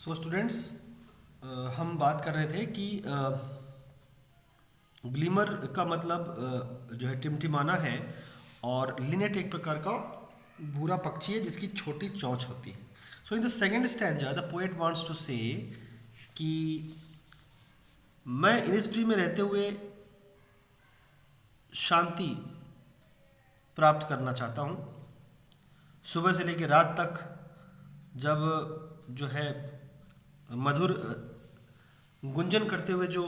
So students, हम बात कर रहे थे कि ग्लिमर का मतलब जो है टिमटिमाना है। और लिनेट एक प्रकार का भूरा पक्षी है जिसकी छोटी चोंच होती है। So in the second stanza the poet wants to say कि मैं इनिस्ट्री में रहते हुए शांति प्राप्त करना चाहता हूँ। सुबह से लेकर रात तक जब जो है मधुर गुंजन करते हुए जो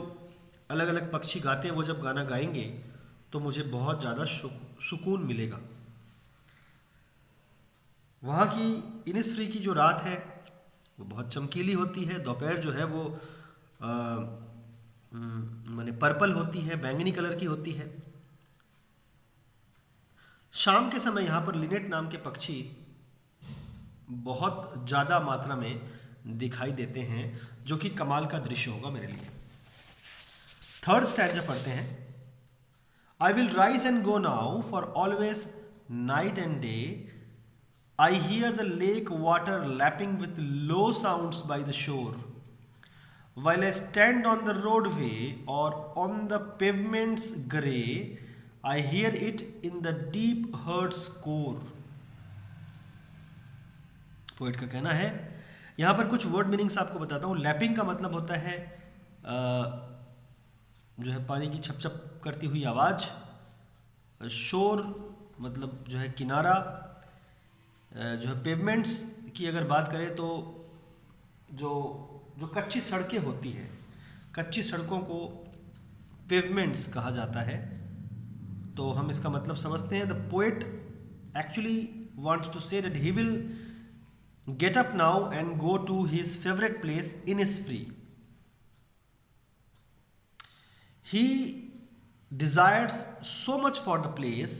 अलग अलग पक्षी गाते हैं, वो जब गाना गाएंगे तो मुझे बहुत ज़्यादा सुकून मिलेगा। वहाँ की इनिस्फ्री की जो रात है वो बहुत चमकीली होती है। दोपहर जो है वो माने पर्पल होती है, बैंगनी कलर की होती है। शाम के समय यहाँ पर लिनेट नाम के पक्षी बहुत ज़्यादा मात्रा में दिखाई देते हैं, जो कि कमाल का दृश्य होगा मेरे लिए। थर्ड स्टैंजा पढ़ते हैं। I will rise and go now for always night and day I hear the lake water lapping with low sounds by the shore. While I stand on the roadway or on the pavement's grey, I hear it in the deep heart's core. Poet का कहना है, यहाँ पर कुछ word meanings आपको बताता हूँ। Lapping का मतलब होता है जो है पानी की छप छप करती हुई आवाज़। शोर मतलब जो है किनारा। जो है पेवमेंट्स की अगर बात करें तो जो जो कच्ची सड़कें होती हैं, कच्ची सड़कों को पेवमेंट्स कहा जाता है। तो हम इसका मतलब समझते हैं। The poet actually wants to say that he will get up now and go to his favourite place Innisfree. He desires so much for the place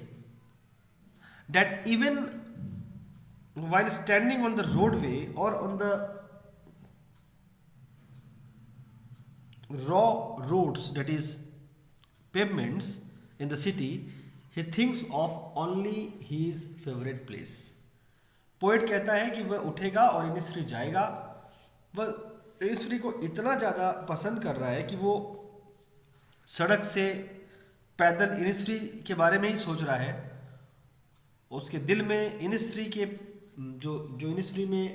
that even while standing on the roadway or on the raw roads, that is pavements in the city, he thinks of only his favorite place. Poet कहता है कि वह उठेगा और Innisfree जाएगा। वह Innisfree को इतना ज़्यादा पसंद कर रहा है कि वो सड़क से पैदल इनिस्फ्री के बारे में ही सोच रहा है। उसके दिल में इनिस्फ्री के जो जो इनिस्फ्री में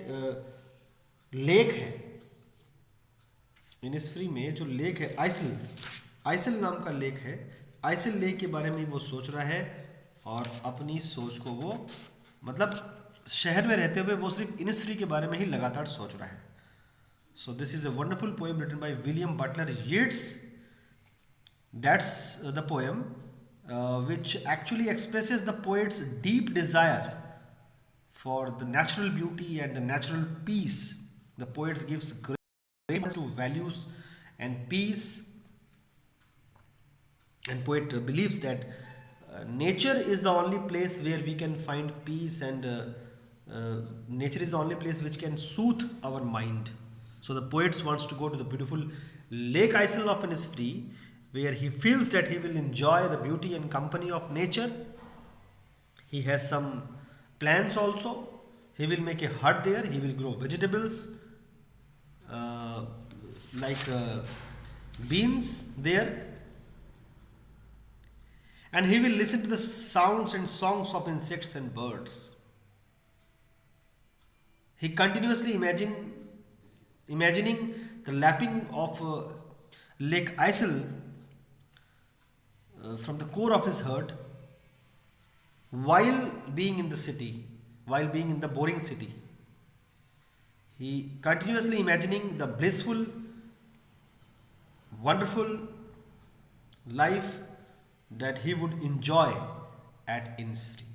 लेक है, इनिस्फ्री में जो लेक है आइसिल नाम का लेक है, आइसिल लेक के बारे में वो सोच रहा है। और अपनी सोच को वो मतलब शहर में रहते हुए वो सिर्फ इनिस्फ्री के बारे में ही लगातार सोच रहा है। So this is a wonderful poem written by William Butler Yeats. That's the poem which actually expresses the poet's deep desire for the natural beauty and the natural peace. The poet gives great importance to values and peace, and poet believes that nature is the only place where we can find peace, and nature is the only place which can soothe our mind. So the poet wants to go to the beautiful Lake Isle of Innisfree, where he feels that he will enjoy the beauty and company of nature. He has some plans also. He will make a hut there. He will grow vegetables uh, like beans there. And he will listen to the sounds and songs of insects and birds. He continuously imagining the lapping of Lake Isle from the core of his heart while being in the city, while being in the boring city. He continuously imagining the blissful, wonderful life that he would enjoy at Innisfree.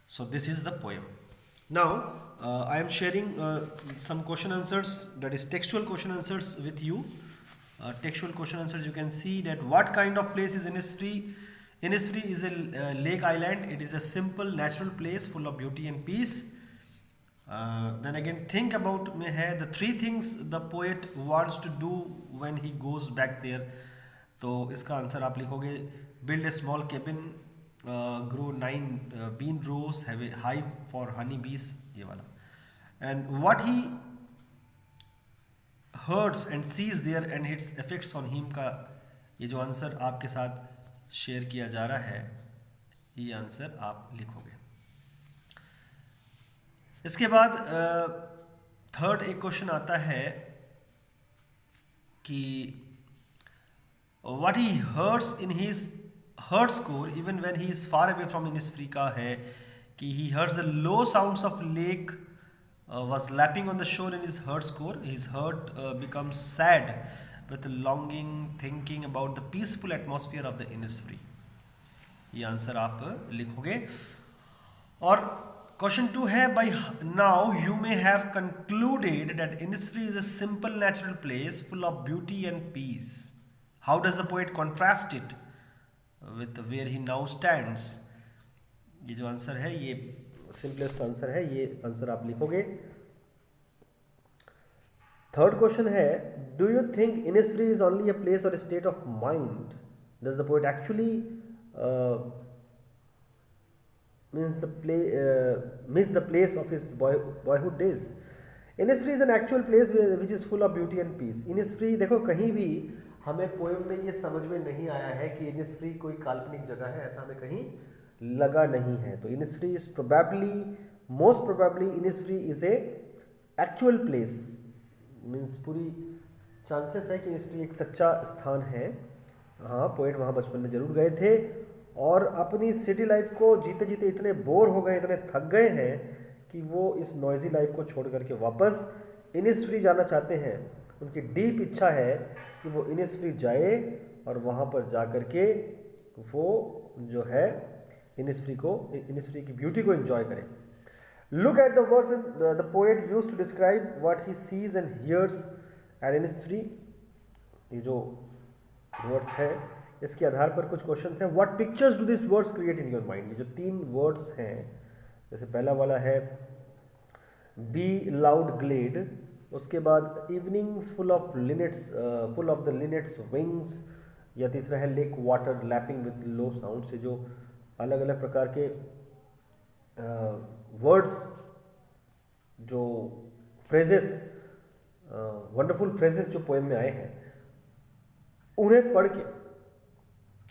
So this is the poem. Now I am sharing some question answers, that is textual question answers with you. Textual question answers, you can see that what kind of place is Innisfree. Innisfree is a lake island. It is a simple natural place full of beauty and peace. Then again, think about the three things the poet wants to do when he goes back there. तो इसका answer आप लिखोगे, build a small cabin, grow 9 bean rows, have a hive for honey bees, ये वाला. And what he hurts and sees there and its effects on him का ये जो answer आपके साथ शेयर किया जा रहा है, ये आंसर आप लिखोगे। इसके बाद थर्ड एक क्वेश्चन आता है कि what he hurts in his hurt score even when he is far away from Innisfree का है कि he hears the low sounds of lake was lapping on the shore in his hurt score. His hurt becomes sad with longing thinking about the peaceful atmosphere of the Innisfree. ये answer आप लिखोगे। और question 2 है by now you may have concluded that Innisfree is a simple natural place full of beauty and peace. How does the poet contrast it with where he now stands? ये जो answer है ये simplest answer है, ये answer आप लिखोगे। Third question है do you think Innisfree is only a place or a state of mind? Does the poet actually miss the place of his boyhood days? Innisfree is an actual place which is full of beauty and peace. Innisfree देखो कहीं भी हमें poem में ये समझ में नहीं आया है कि Innisfree कोई काल्पनिक जगह है, ऐसा हमें कहीं लगा नहीं है। तो Innisfree is most probably Innisfree is a actual place, means पूरी चांसेस है कि Innisfree एक सच्चा स्थान है। हाँ, पोएट वहाँ बचपन में जरूर गए थे और अपनी सिटी लाइफ को जीते जीते इतने बोर हो गए, इतने थक गए हैं कि वो इस नॉइजी लाइफ को छोड़ करके वापस Innisfree जाना चाहते हैं। उनकी डीप इच्छा है कि वो Innisfree जाए और वहाँ पर जा करके वो जो है Innisfree की ब्यूटी को एंजॉय करें। Look at the words the poet used to describe what he sees and hears at Innisfree। ये जो वर्ड्स हैं इसके आधार पर कुछ क्वेश्चंस हैं। What pictures do this words create in your mind? ये जो 3 वर्ड्स हैं, जैसे पहला वाला है बी लाउड ग्लेड, उसके बाद evenings full of the linnet's wings, या तीसरा है lake water lapping with low sound. से जो अलग अलग प्रकार के वर्ड्स, जो फ्रेजेस, वंडरफुल फ्रेजेस जो पोएम में आए हैं, उन्हें पढ़ के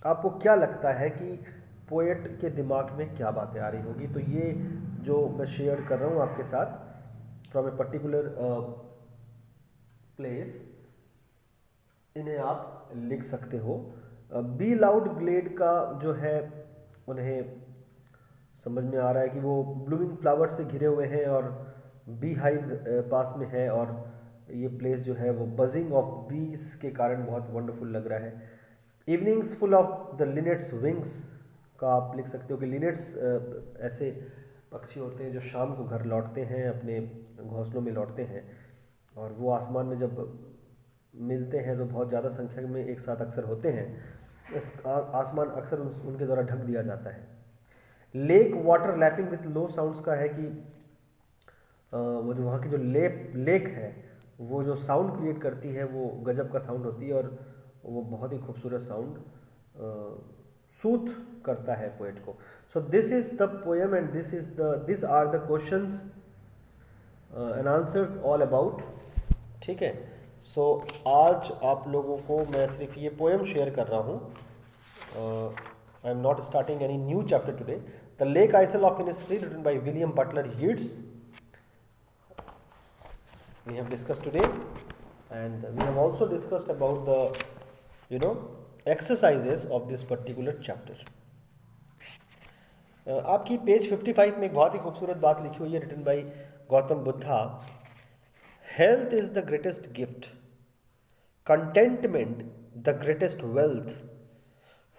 आपको क्या लगता है कि पोएट के दिमाग में क्या बातें आ रही होगी? तो ये जो मैं शेयर कर रहा हूँ आपके साथ फ्रॉम ए पर्टिकुलर प्लेस, इन्हें आप लिख सकते हो। बी लाउड ग्लेड का जो है उन्हें समझ में आ रहा है कि वो ब्लूमिंग फ्लावर से घिरे हुए हैं और बी हाइव पास में है और ये प्लेस जो है वो बजिंग ऑफ बीज के कारण बहुत वंडरफुल लग रहा है। Evenings full of the linnet's wings का आप लिख सकते हो कि लिनेट्स ऐसे पक्षी होते हैं जो शाम को घर लौटते हैं, अपने घोंसलों में लौटते हैं और वो आसमान में जब मिलते हैं तो बहुत ज़्यादा संख्या में एक साथ अक्सर होते हैं। इस आसमान अक्सर उनके द्वारा ढक दिया जाता है। Lake water lapping with low sounds का है कि वो जो वहाँ की जो लेक है वो जो साउंड क्रिएट करती है वो गजब का साउंड होती है और वो बहुत ही खूबसूरत साउंड सूथ करता है पोएट को। So this is the poem and this are the questions and answers all about. ठीक है, सो आज आप लोगों को मैं सिर्फ ये पोएम शेयर कर रहा हूँ। I am not starting any new chapter today. The lake isle of Innisfree written by William Butler Yeats we have discussed today, and we have also discussed about the exercises of this particular chapter. आपकी page 55 में एक बहुत ही खूबसूरत बात लिखी हुई है, written by Gautam Buddha. Health is the greatest gift, contentment the greatest wealth,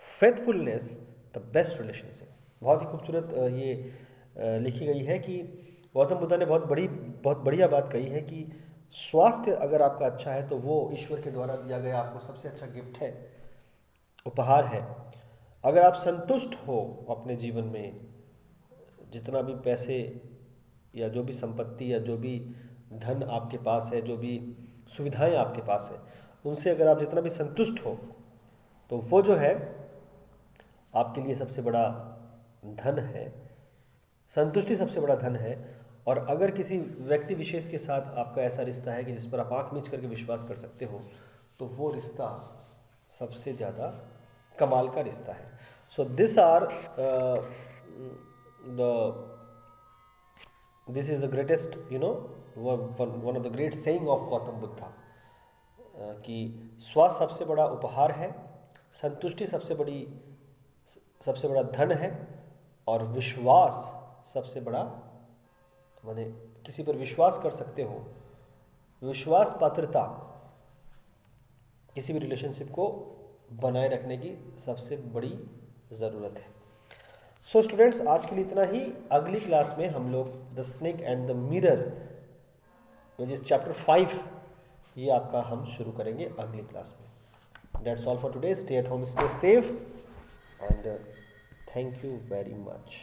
faithfulness the best relationship. बहुत ही खूबसूरत ये लिखी गई है कि गौतम बुद्धा ने बहुत बढ़िया बात कही है कि स्वास्थ्य अगर आपका अच्छा है तो वो ईश्वर के द्वारा दिया गया आपको सबसे अच्छा गिफ्ट है, उपहार है। अगर आप संतुष्ट हो अपने जीवन में, जितना भी पैसे या जो भी संपत्ति या जो भी धन आपके पास है, जो भी सुविधाएं आपके पास है, उनसे अगर आप जितना भी संतुष्ट हो तो वो जो है आपके लिए सबसे बड़ा धन है। संतुष्टि सबसे बड़ा धन है। और अगर किसी व्यक्ति विशेष के साथ आपका ऐसा रिश्ता है कि जिस पर आप आंख मीच करके विश्वास कर सकते हो, तो वो रिश्ता सबसे ज़्यादा कमाल का रिश्ता है. So this are the this is the greatest one of the great saying of Gautam Buddha, कि स्वास्थ्य सबसे बड़ा उपहार है, संतुष्टि सबसे बड़ा धन है, और विश्वास सबसे बड़ा, माने किसी पर विश्वास कर सकते हो, विश्वास पात्रता किसी भी रिलेशनशिप को बनाए रखने की सबसे बड़ी ज़रूरत है. सो स्टूडेंट्स, आज के लिए इतना ही. अगली क्लास में हम लोग the snake and the mirror, which is chapter 5, ये आपका हम शुरू करेंगे अगली क्लास में. That's all for today. Stay at home, stay safe, and thank you very much.